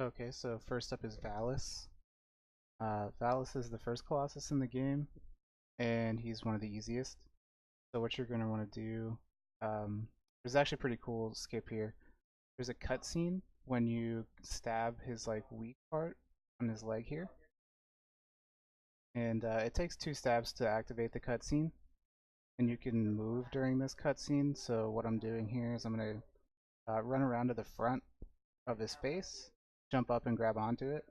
Okay, so first up is Valis. Valis is the first Colossus in the game, and he's one of the easiest. So what you're going to want to do, there's actually a pretty cool skip here. There's a cutscene when you stab his like weak part on his leg here, and it takes 2 stabs to activate the cutscene, and you can move during this cutscene. So what I'm doing here is I'm going to run around to the front of his face, jump up and grab onto it,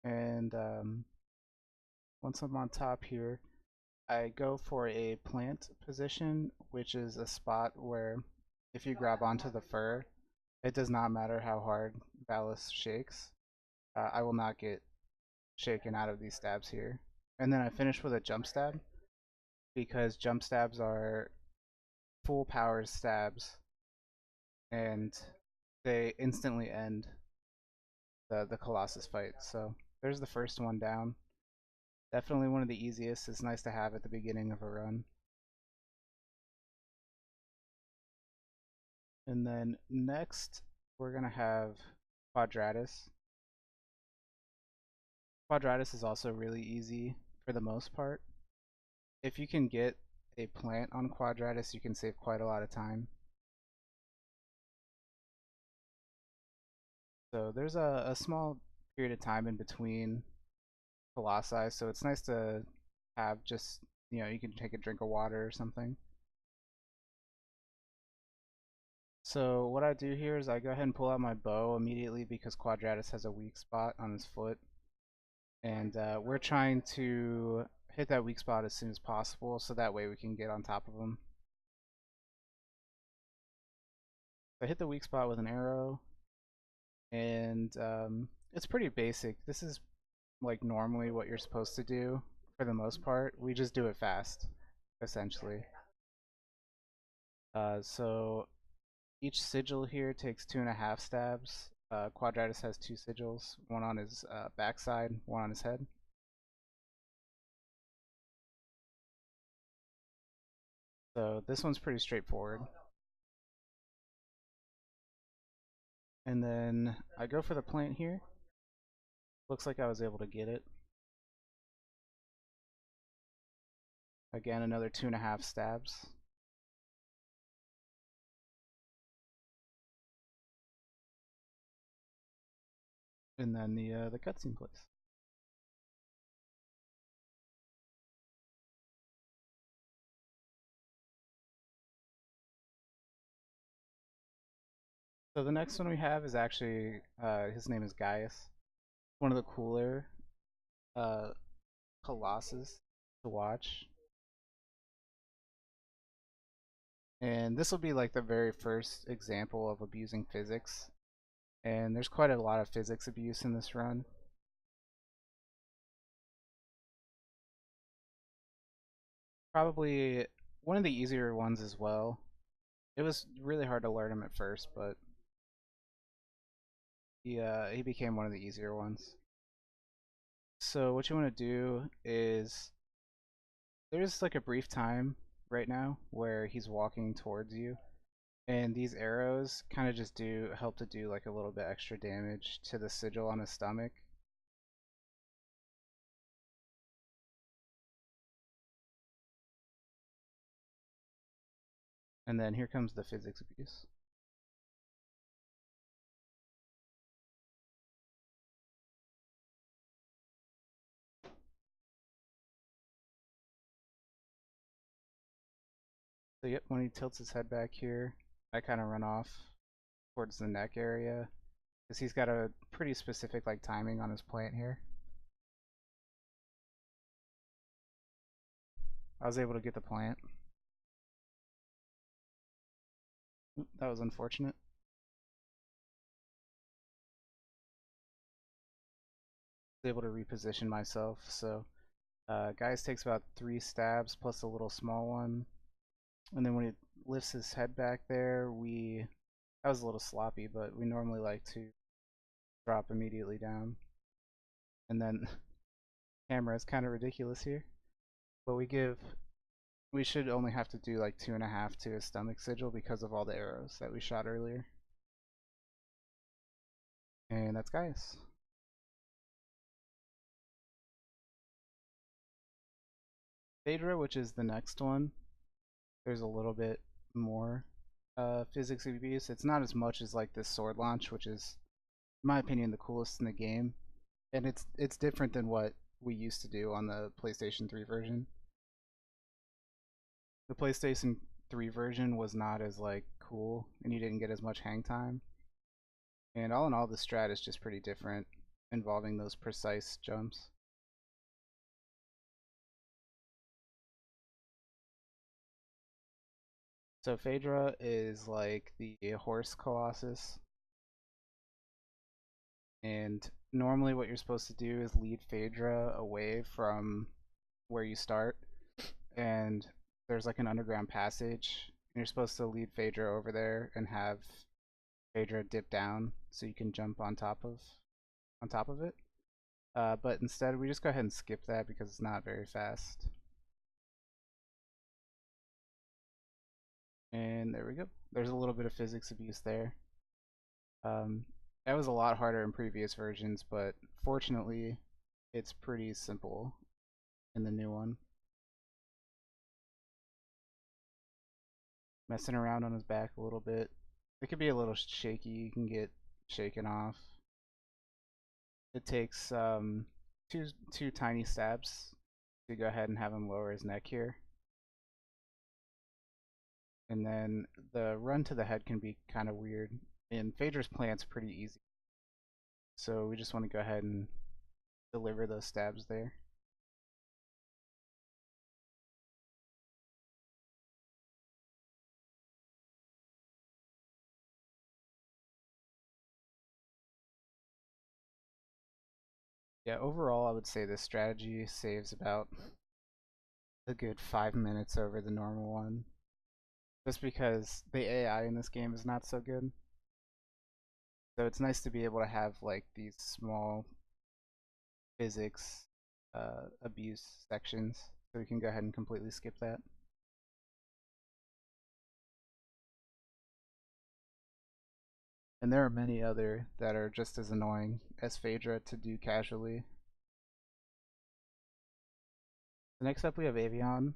and once I'm on top here, I go for a plant position, which is a spot where if you grab onto the fur, it does not matter how hard Valis shakes. I will not get shaken out of these stabs here. And then I finish with a jump stab, because jump stabs are full power stabs, and they instantly end the Colossus fight. So there's the first one down. Definitely one of the easiest. It's nice to have at the beginning of a run. And then next, we're going to have Quadratus. Quadratus is also really easy for the most part. If you can get a plant on Quadratus, you can save quite a lot of time. So there's a small period of time in between Colossi, so it's nice to have just, you can take a drink of water or something. So what I do here is I go ahead and pull out my bow immediately because Quadratus has a weak spot on his foot. And we're trying to hit that weak spot as soon as possible so that way we can get on top of him. I hit the weak spot with an arrow, and it's pretty basic. This is like normally what you're supposed to do for the most part. We just do it fast, essentially. So each sigil here takes 2.5 stabs. Quadratus has 2 sigils, one on his backside, one on his head. So this one's pretty straightforward. And then I go for the plant here. Looks like I was able to get it. Again, another 2.5 stabs. And then the cutscene plays. So the next one we have is actually, his name is Gaius. One of the cooler Colossus to watch. And this will be like the very first example of abusing physics. And there's quite a lot of physics abuse in this run. Probably one of the easier ones as well. It was really hard to learn him at first, but he became one of the easier ones. So what you want to do is, there's like a brief time right now where he's walking towards you, and these arrows kind of just help to do like a little bit extra damage to the sigil on his stomach. And then here comes the physics abuse. So yep, when he tilts his head back here, I kind of run off towards the neck area, because he's got a pretty specific like timing on his plant here. I was able to get the plant. That was unfortunate. I was able to reposition myself, so Gaius takes about 3 stabs plus a little small one. And then when he lifts his head back there, that was a little sloppy, but we normally like to drop immediately down. And then camera is kind of ridiculous here, but we should only have to do like 2.5 to his stomach sigil because of all the arrows that we shot earlier. And that's Gaius. Phaedra, which is the next one, there's a little bit more physics abuse. It's not as much as like this sword launch, which is, in my opinion, the coolest in the game, and it's different than what we used to do on the PlayStation 3 version. The PlayStation 3 version was not as like cool, and you didn't get as much hang time. And all in all, the strat is just pretty different, involving those precise jumps. So Phaedra is like the horse colossus, and normally what you're supposed to do is lead Phaedra away from where you start, and there's like an underground passage, and you're supposed to lead Phaedra over there and have Phaedra dip down so you can jump on top of it. But instead, we just go ahead and skip that because it's not very fast. And there we go. There's a little bit of physics abuse there. That was a lot harder in previous versions, but fortunately, it's pretty simple in the new one. Messing around on his back a little bit. It could be a little shaky. You can get shaken off. It takes two tiny stabs to go ahead and have him lower his neck here. And then the run to the head can be kind of weird. And Phaedra's plant's pretty easy. So we just want to go ahead and deliver those stabs there. Yeah, overall I would say this strategy saves about a good 5 minutes over the normal one. Just because the AI in this game is not so good. So it's nice to be able to have like these small physics abuse sections. So we can go ahead and completely skip that. And there are many other that are just as annoying as Phaedra to do casually. So next up we have Avion,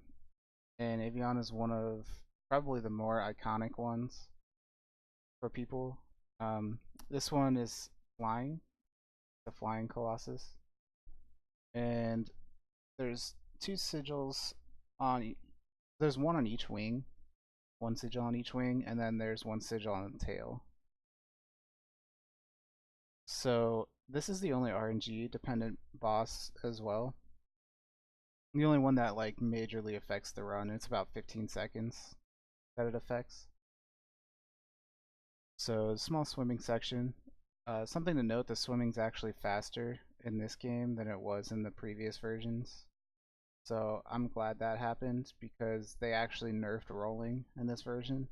and Avion is one of probably the more iconic ones for people. This one is flying, the flying colossus, and there's two sigils on. There's one on each wing, one sigil on each wing, and then there's one sigil on the tail. So this is the only RNG dependent boss as well. The only one that like majorly affects the run. It's about 15 seconds that it affects. So small swimming section. Something to note: the swimming's actually faster in this game than it was in the previous versions. So I'm glad that happened because they actually nerfed rolling in this version.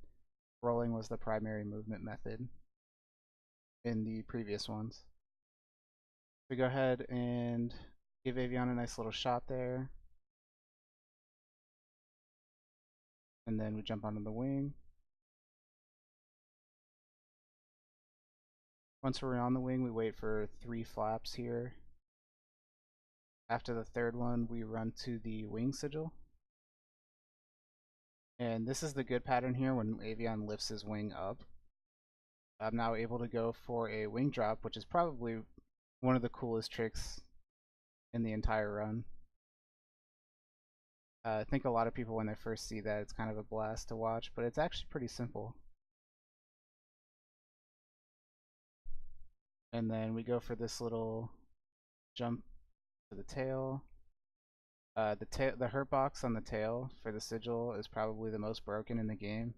Rolling was the primary movement method in the previous ones. We go ahead and give Avion a nice little shot there. And then we jump onto the wing. Once we're on the wing, we wait for 3 flaps here. After the third one, we run to the wing sigil. And this is the good pattern here when Avion lifts his wing up. I'm now able to go for a wing drop, which is probably one of the coolest tricks in the entire run. I think a lot of people, when they first see that, it's kind of a blast to watch, but it's actually pretty simple. And then we go for this little jump to the tail. The hurt box on the tail for the sigil is probably the most broken in the game.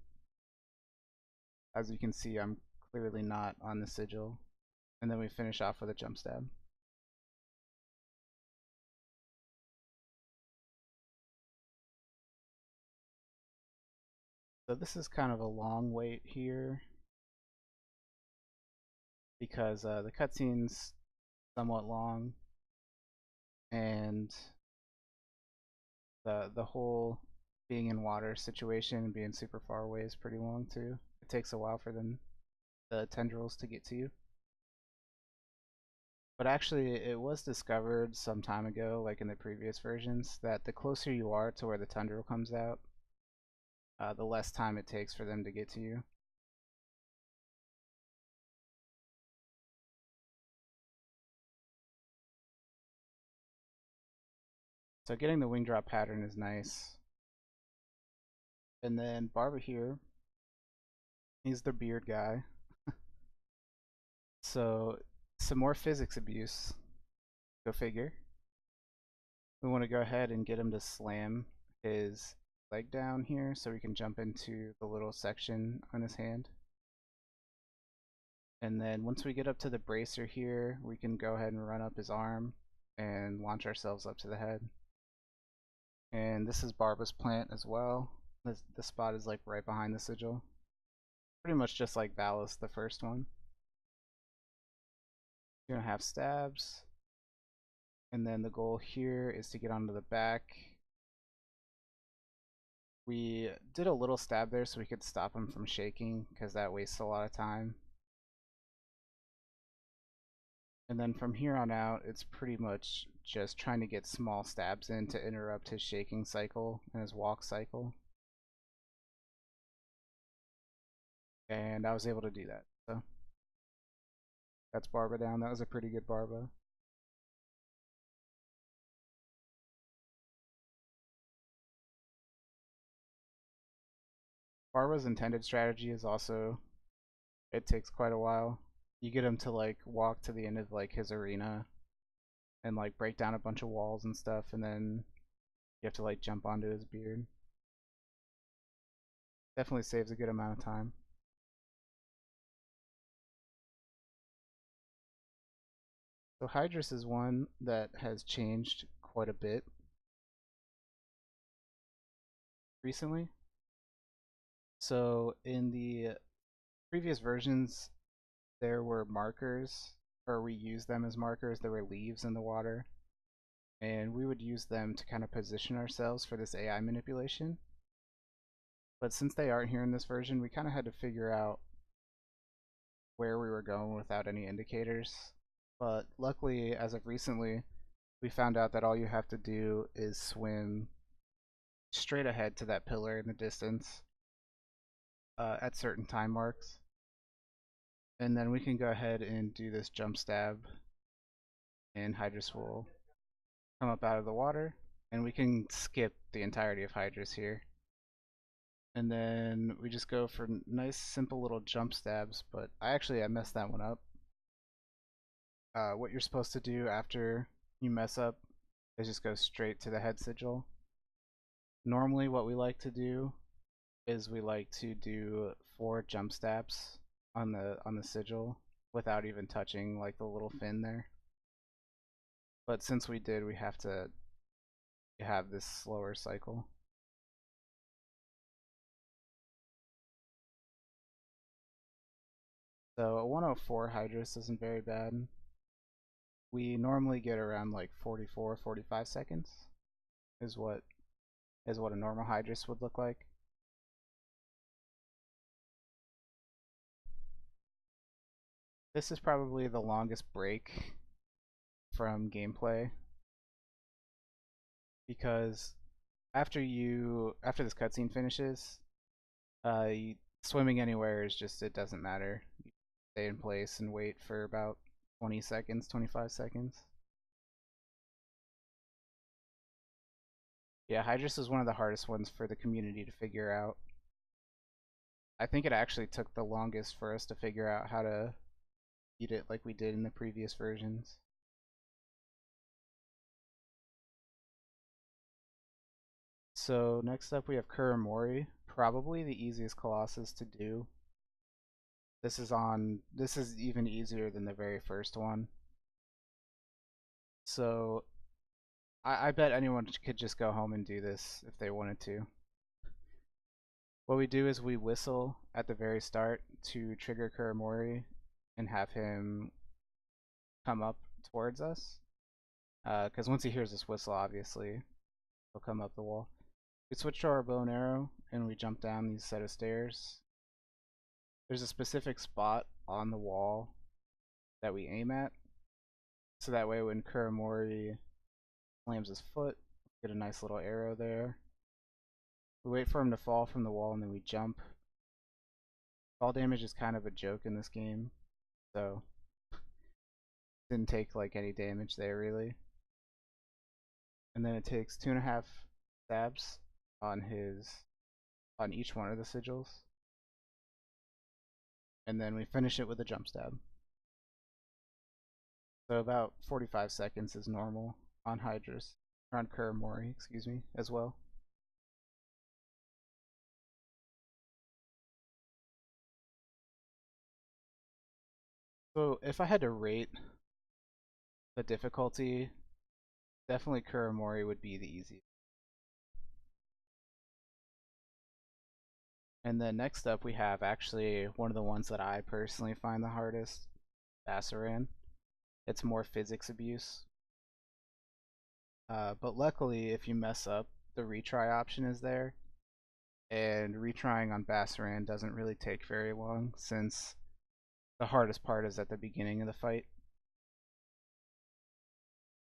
As you can see, I'm clearly not on the sigil. And then we finish off with a jump stab. So this is kind of a long wait here because the cutscene's somewhat long, and the whole being in water situation and being super far away is pretty long too. It takes a while for the tendrils to get to you. But actually, it was discovered some time ago, like in the previous versions, that the closer you are to where the tundra comes out, the less time it takes for them to get to you. So getting the wing drop pattern is nice. And then Barba here, he's the beard guy. So some more physics abuse. Go figure. We want to go ahead and get him to slam his leg down here so we can jump into the little section on his hand. And then once we get up to the bracer here, we can go ahead and run up his arm and launch ourselves up to the head. And this is Barba's plant as well. This spot is like right behind the sigil. Pretty much just like Ballast, the first one. You're gonna have stabs. And then the goal here is to get onto the back. We did a little stab there so we could stop him from shaking, because that wastes a lot of time. And then from here on out, it's pretty much just trying to get small stabs in to interrupt his shaking cycle and his walk cycle. And I was able to do that. So that's Barba down. That was a pretty good Barba. Barba's intended strategy is also, it takes quite a while. You get him to like walk to the end of like his arena and like break down a bunch of walls and stuff, and then you have to like jump onto his beard. Definitely saves a good amount of time. So Hydrus is one that has changed quite a bit recently. So in the previous versions, there were markers, or we used them as markers. There were leaves in the water, and we would use them to kind of position ourselves for this AI manipulation. But since they aren't here in this version, we kind of had to figure out where we were going without any indicators. But luckily, as of recently, we found out that all you have to do is swim straight ahead to that pillar in the distance at certain time marks. And then we can go ahead and do this jump stab, and Hydrus will come up out of the water, and we can skip the entirety of Hydrus here. And then we just go for nice simple little jump stabs, but I messed that one up. What you're supposed to do after you mess up is just go straight to the head sigil. Normally what we like to do is we like to do 4 jump stabs on the sigil without even touching like the little fin there. But since we did, we have to have this slower cycle. So a 104 Hydrus isn't very bad. We normally get around like 44, 45 seconds is what a normal Hydrus would look like. This is probably the longest break from gameplay, because after this cutscene finishes, swimming anywhere is just, it doesn't matter. You stay in place and wait for about 20 seconds, 25 seconds. Yeah, Hydrus is one of the hardest ones for the community to figure out. I think it actually took the longest for us to figure out how to beat it like we did in the previous versions. So next up we have Kuramori, probably the easiest Colossus to do. This is even easier than the very first one. So I bet anyone could just go home and do this if they wanted to. What we do is we whistle at the very start to trigger Kuramori and have him come up towards us. Because once he hears this whistle, obviously, he'll come up the wall. We switch to our bow and arrow, and we jump down these set of stairs. There's a specific spot on the wall that we aim at, So that way when Kuramori slams his foot, get a nice little arrow there. We wait for him to fall from the wall and then we jump. Fall damage is kind of a joke in this game, so didn't take like any damage there really. And then it takes 2.5 stabs on each one of the sigils. And then we finish it with a jump stab. So about 45 seconds is normal on Hydrus, or on Kuramori, excuse me, as well. So if I had to rate the difficulty, definitely Kuramori would be the easiest. And then next up we have actually one of the ones that I personally find the hardest, Bassaran. It's more physics abuse. But luckily, if you mess up, the retry option is there. And retrying on Bassaran doesn't really take very long, since the hardest part is at the beginning of the fight.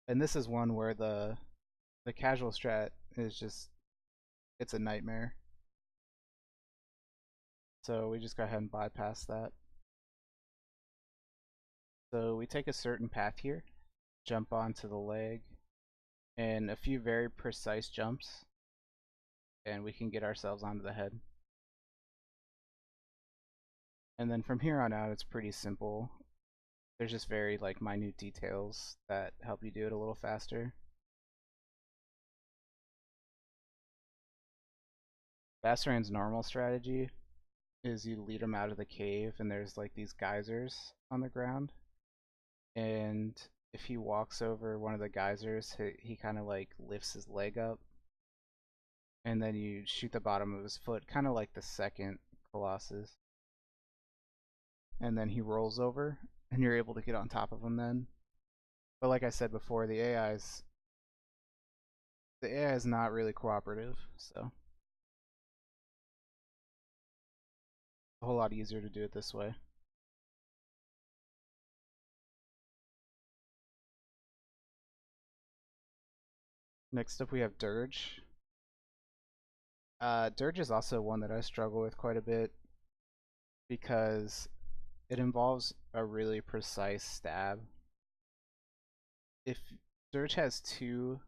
And this is one where the casual strat is just, it's a nightmare. So we just go ahead and bypass that. So we take a certain path here, jump onto the leg, and a few very precise jumps, and we can get ourselves onto the head. And then from here on out, it's pretty simple. There's just very like minute details that help you do it a little faster. Bassaran's normal strategy is you lead him out of the cave, and there's like these geysers on the ground, and if he walks over one of the geysers, he kind of like lifts his leg up, and then you shoot the bottom of his foot, kind of like the second Colossus, and then he rolls over, and you're able to get on top of him then. But like I said before, the AI is not really cooperative, so a whole lot easier to do it this way. Next up we have Dirge. Dirge is also one that I struggle with quite a bit because it involves a really precise stab. If Dirge has two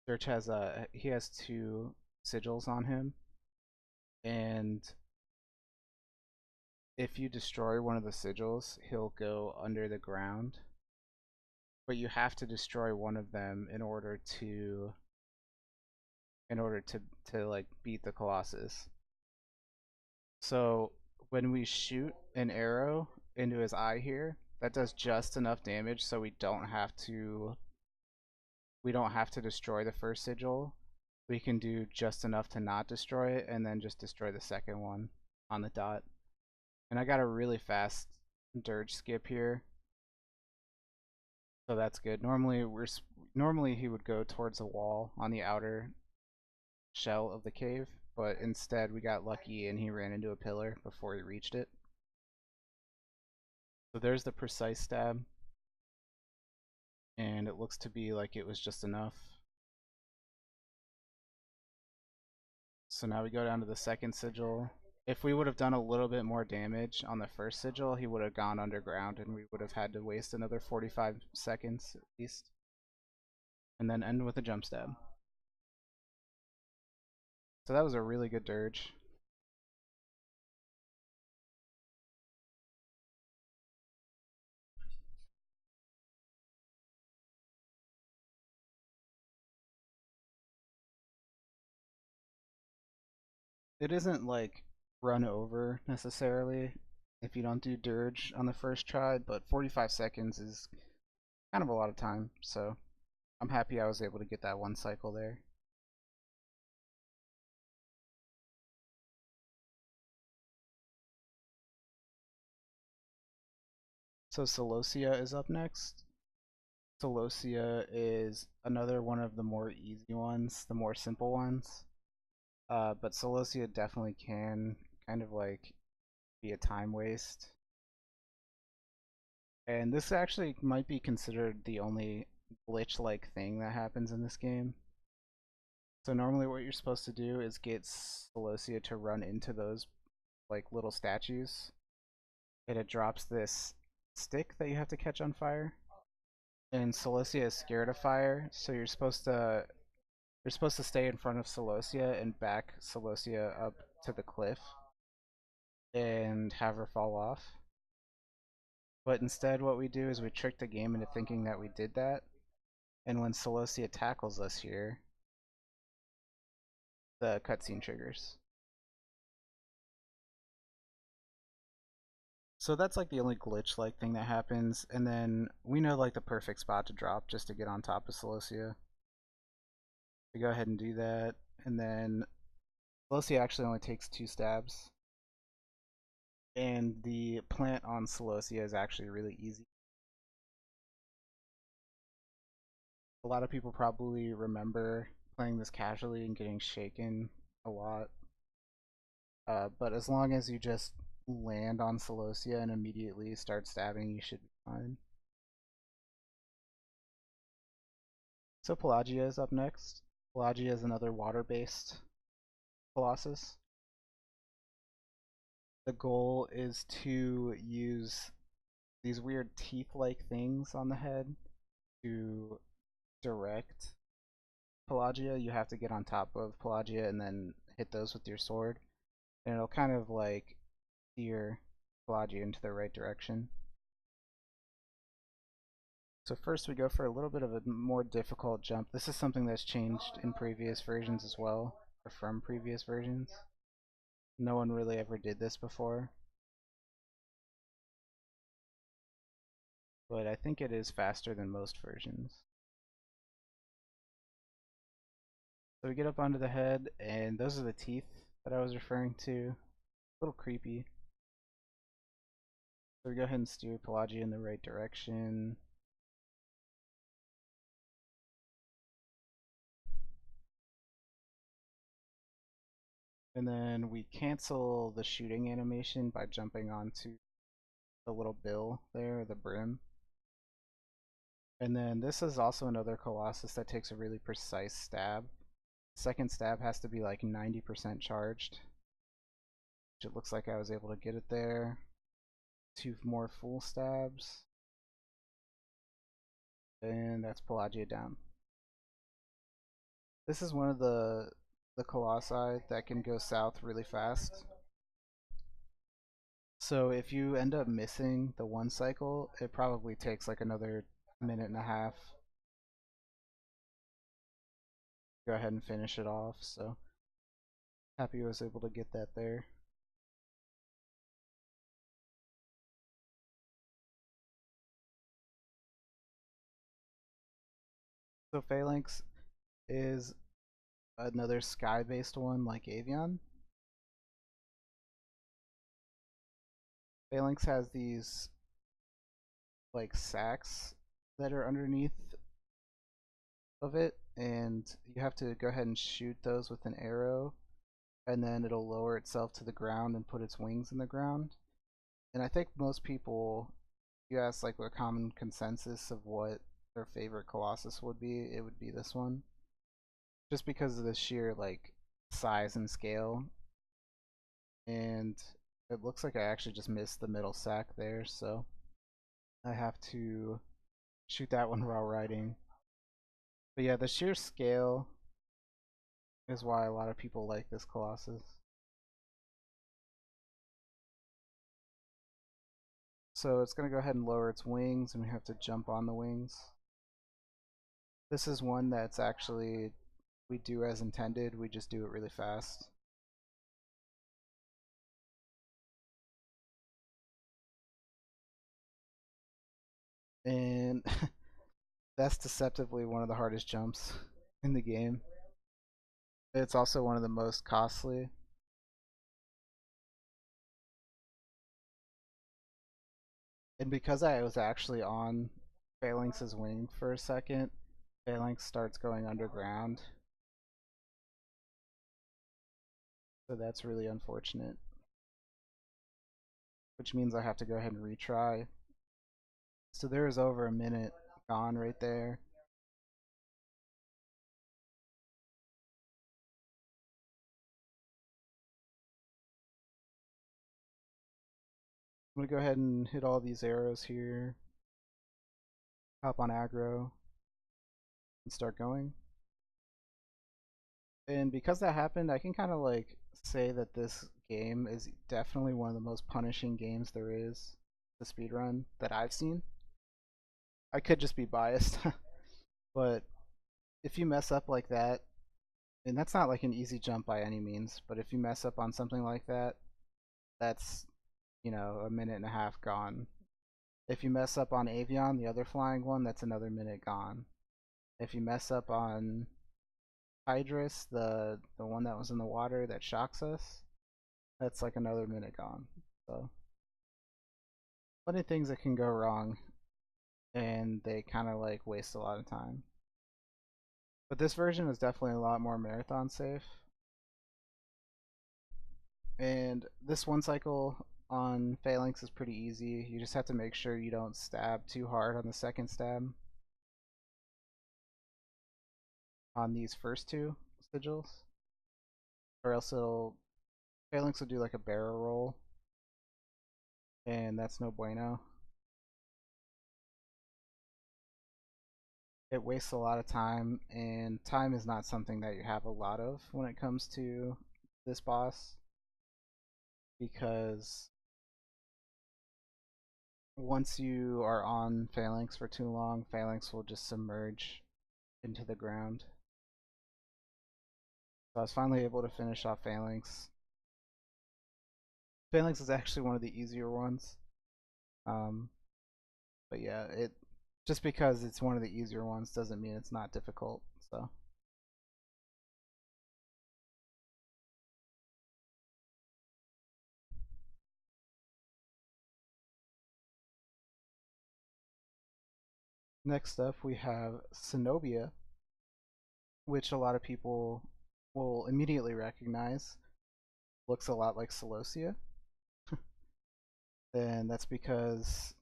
he has two sigils on him, and if you destroy one of the sigils, he'll go under the ground. But you have to destroy one of them in order to like beat the Colossus. So when we shoot an arrow into his eye here, that does just enough damage so we don't have to destroy the first sigil. We can do just enough to not destroy it, and then just destroy the second one on the dot. And I got a really fast Dirge skip here, so that's good. Normally he would go towards the wall on the outer shell of the cave, but instead we got lucky and he ran into a pillar before he reached it. So there's the precise stab, and it looks to be like it was just enough. So now we go down to the second sigil. If we would have done a little bit more damage on the first sigil, he would have gone underground and we would have had to waste another 45 seconds at least. And then end with a jump stab. So that was a really good Dirge. It isn't like run over necessarily if you don't do Dirge on the first try, but 45 seconds is kind of a lot of time, so I'm happy I was able to get that one cycle there. So Celosia is up next. Celosia is another one of the more easy ones, the more simple ones. But Celosia definitely can kind of like be a time waste. And this actually might be considered the only glitch-like thing that happens in this game. So normally what you're supposed to do is get Celosia to run into those like little statues, and it drops this stick that you have to catch on fire. And Celosia is scared of fire, so you're supposed to stay in front of Celosia and back Celosia up to the cliff and have her fall off. But instead what we do is we trick the game into thinking that we did that, and when Celosia tackles us here, the cutscene triggers. So that's like the only glitch like thing that happens, and then we know like the perfect spot to drop just to get on top of Celosia. We go ahead and do that, and then Celosia actually only takes 2 stabs. And the plant on Celosia is actually really easy. A lot of people probably remember playing this casually and getting shaken a lot. But as long as you just land on Celosia and immediately start stabbing, you should be fine. So Pelagia is up next. Pelagia is another water-based Colossus. The goal is to use these weird teeth-like things on the head to direct Pelagia. You have to get on top of Pelagia and then hit those with your sword, and it'll kind of like steer Pelagia into the right direction. So first we go for a little bit of a more difficult jump. This is something that's changed in previous versions as well, or from previous versions. No one really ever did this before, but I think it is faster than most versions. So we get up onto the head, and those are the teeth that I was referring to. A little creepy. So we go ahead and steer Pelagia in the right direction. And then we cancel the shooting animation by jumping onto the little bill there, the brim. And then this is also another Colossus that takes a really precise stab. Second stab has to be like 90% charged, which it looks like I was able to get it there. 2 more full stabs. And that's Pelagia down. This is one of the Colossi that can go south really fast. So if you end up missing the one cycle, it probably takes like another minute and a half. Go ahead and finish it off, so happy I was able to get that there. So Phalanx is another sky-based one like Avion. Phalanx has these like sacks that are underneath of it, and you have to go ahead and shoot those with an arrow, and then it'll lower itself to the ground and put its wings in the ground. And I think most people, you ask like a common consensus of what their favorite Colossus would be, it would be this one. Just because of the sheer like size and scale. And it looks like I actually just missed the middle sack there, so I have to shoot that one while riding. But yeah, the sheer scale is why a lot of people like this Colossus. So it's going to go ahead and lower its wings, and we have to jump on the wings. This is one that's actually, we do as intended, we just do it really fast. And that's deceptively one of the hardest jumps in the game. It's also one of the most costly. And because I was actually on Phalanx's wing for a second, Phalanx starts going underground. So that's really unfortunate. Which means I have to go ahead and retry. So there is over a minute gone right there. I'm gonna go ahead and hit all these arrows here, hop on aggro, and start going. And because that happened, I can kind of like say that this game is definitely one of the most punishing games there is to speedrun that I've seen. I could just be biased, but if you mess up like that, and that's not like an easy jump by any means, but if you mess up on something like that, that's, you know, a minute and a half gone. If you mess up on Avion, the other flying one, that's another minute gone. If you mess up on Hydrus, the one that was in the water that shocks us, that's like another minute gone. So plenty of things that can go wrong, and they kind of like waste a lot of time. But this version is definitely a lot more marathon safe. And this one cycle on Phalanx is pretty easy. You just have to make sure you don't stab too hard on the second stab on these first two sigils, or else Phalanx will do like a barrel roll, and that's no bueno. It wastes a lot of time, and time is not something that you have a lot of when it comes to this boss, because once you are on Phalanx for too long, Phalanx will just submerge into the ground. So I was finally able to finish off Phalanx. Phalanx is actually one of the easier ones. But yeah, it just because it's one of the easier ones doesn't mean it's not difficult. So next up we have Cenobia, which a lot of people will immediately recognize. Looks a lot like Celosia. And that's because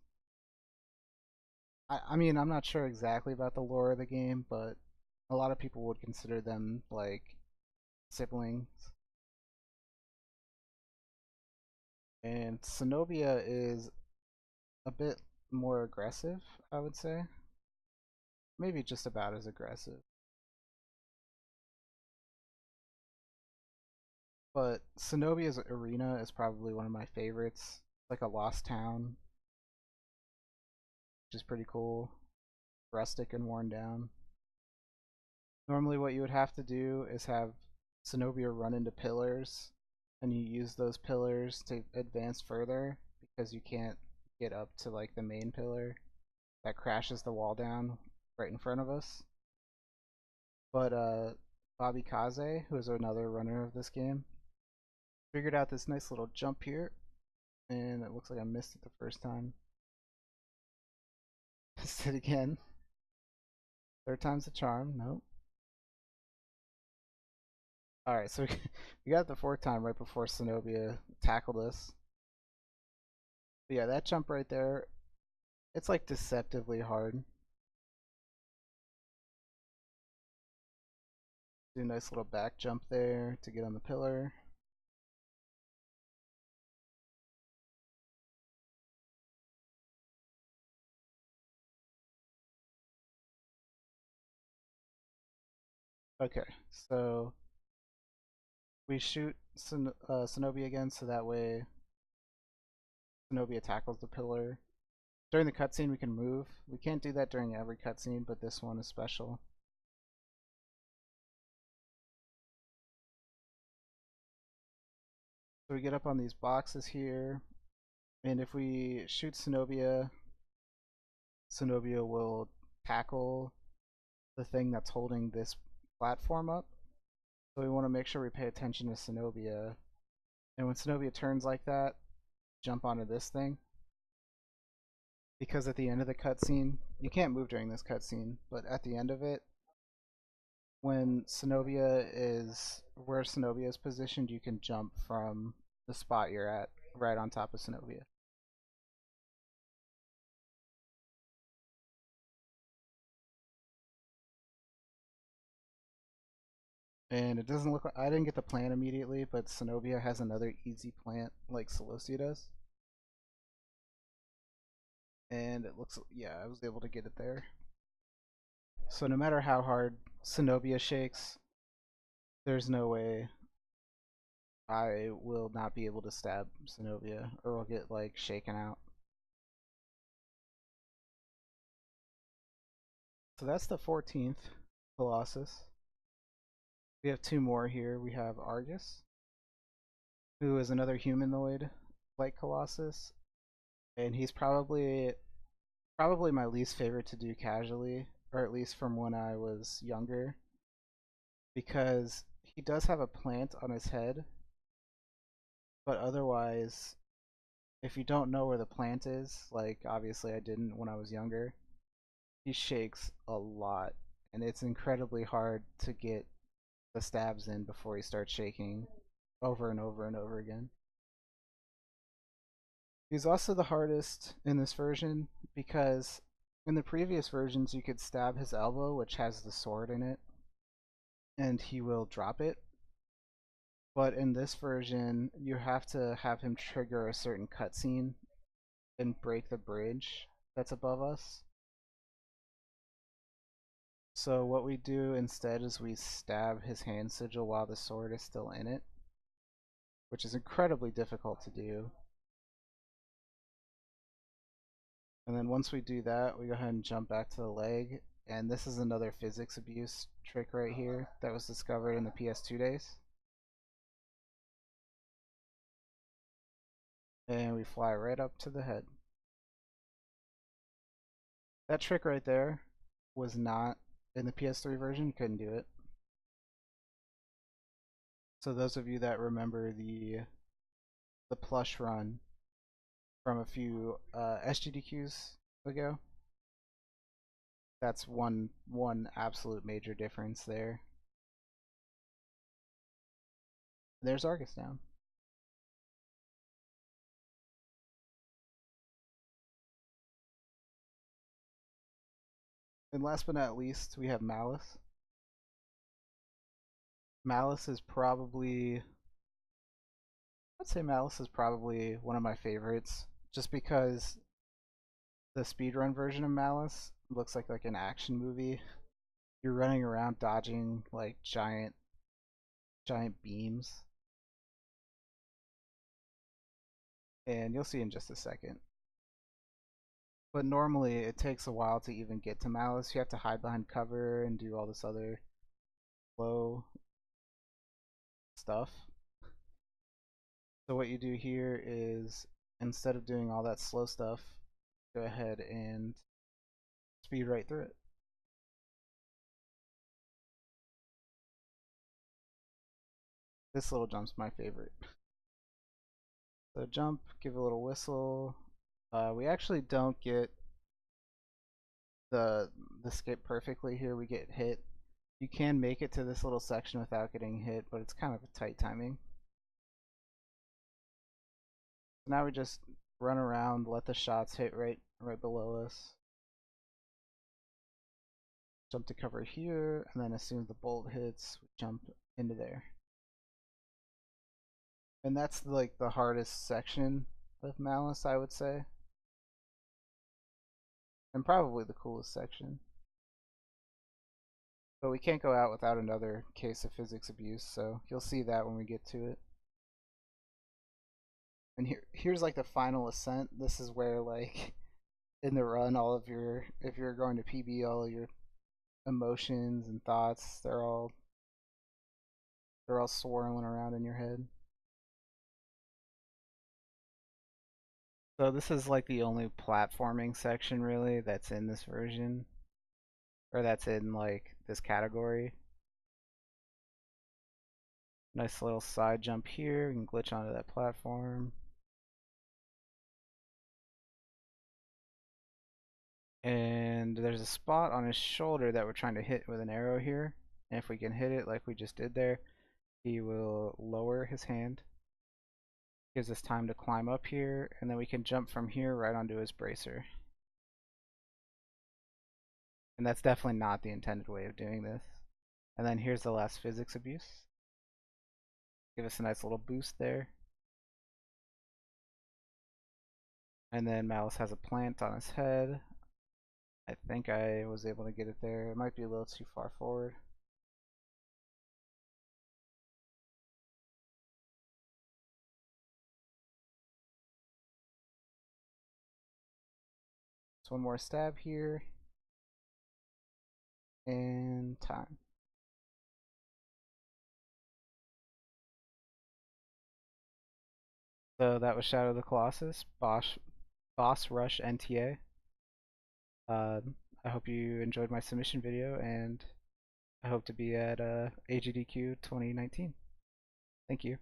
I mean, I'm not sure exactly about the lore of the game, but a lot of people would consider them like siblings. And Cenobia is a bit more aggressive, I would say. Maybe just about as aggressive. But Cenobia's arena is probably one of my favorites. Like a lost town, which is pretty cool. Rustic and worn down. Normally what you would have to do is have Cenobia run into pillars, and you use those pillars to advance further because you can't get up to like the main pillar that crashes the wall down right in front of us. But Bobby Kaze, who is another runner of this game, figured out this nice little jump here, and it looks like I missed it the first time. Missed it again. Third time's the charm. Nope. Alright, so we got it the fourth time right before Cenobia tackled us. But yeah, that jump right there, it's like deceptively hard. Do a nice little back jump there to get on the pillar. Okay, so we shoot Cenobia again, so that way Zenobia tackles the pillar. During the cutscene we can move. We can't do that during every cutscene, but this one is special. So we get up on these boxes here, and if we shoot Zenobia, Zenobia will tackle the thing that's holding this platform up. So we want to make sure we pay attention to Zenobia. And when Zenobia turns like that, jump onto this thing, because at the end of the cutscene, you can't move during this cutscene, but at the end of it, when Zenobia is where Zenobia is positioned, you can jump from the spot you're at right on top of Zenobia. And it doesn't look like I didn't get the plant immediately, but Cenobia has another easy plant like Celosia does. And it looks, yeah, I was able to get it there. So no matter how hard Cenobia shakes, there's no way I will not be able to stab Cenobia, or will get like shaken out. So that's the 14th Colossus. We have two more here. We have Argus, who is another humanoid like Colossus, and he's probably my least favorite to do casually, or at least from when I was younger, because he does have a plant on his head, but otherwise, if you don't know where the plant is, like obviously I didn't when I was younger, he shakes a lot, and it's incredibly hard to get the stabs in before he starts shaking over and over and over again. He's also the hardest in this version because in the previous versions you could stab his elbow, which has the sword in it, and he will drop it. But in this version, you have to have him trigger a certain cutscene and break the bridge that's above us. So what we do instead is we stab his hand sigil while the sword is still in it, which is incredibly difficult to do. And then once we do that, we go ahead and jump back to the leg. And this is another physics abuse trick right here that was discovered in the PS2 days. And we fly right up to the head. That trick right there was not in the PS3 version, couldn't do it. So those of you that remember the plush run from a few SGDQs ago, that's one absolute major difference there. There's Argus down. And last but not least, we have Malice. Malice is probably, I'd say Malice is probably one of my favorites, just because the speedrun version of Malice looks like an action movie. You're running around dodging like giant beams, and you'll see in just a second. But normally it takes a while to even get to Malice. You have to hide behind cover and do all this other low stuff. So what you do here is, instead of doing all that slow stuff, go ahead and speed right through it. This little jump's my favorite. So jump, give a little whistle. We actually don't get the skip perfectly here. We get hit. You can make it to this little section without getting hit, but it's kind of a tight timing. So now we just run around, let the shots hit right below us. Jump to cover here, and then as soon as the bolt hits, we jump into there. And that's like the hardest section of Malice, I would say. And probably the coolest section. But we can't go out without another case of physics abuse, so you'll see that when we get to it. And here's like the final ascent. This is where like in the run, all of your, if you're going to PB, all of your emotions and thoughts, they're all swirling around in your head. So this is like the only platforming section really that's in this version, or that's in like this category. Nice little side jump here. We can glitch onto that platform. And there's a spot on his shoulder that we're trying to hit with an arrow here. And if we can hit it like we just did there, he will lower his hand. Gives us time to climb up here, and then we can jump from here right onto his bracer. And that's definitely not the intended way of doing this. And then here's the last physics abuse. Give us a nice little boost there. And then Malice has a plant on his head. I think I was able to get it there. It might be a little too far forward. So one more stab here. And time. So that was Shadow of the Colossus, Boss Rush NTA. I hope you enjoyed my submission video, and I hope to be at AGDQ 2019. Thank you.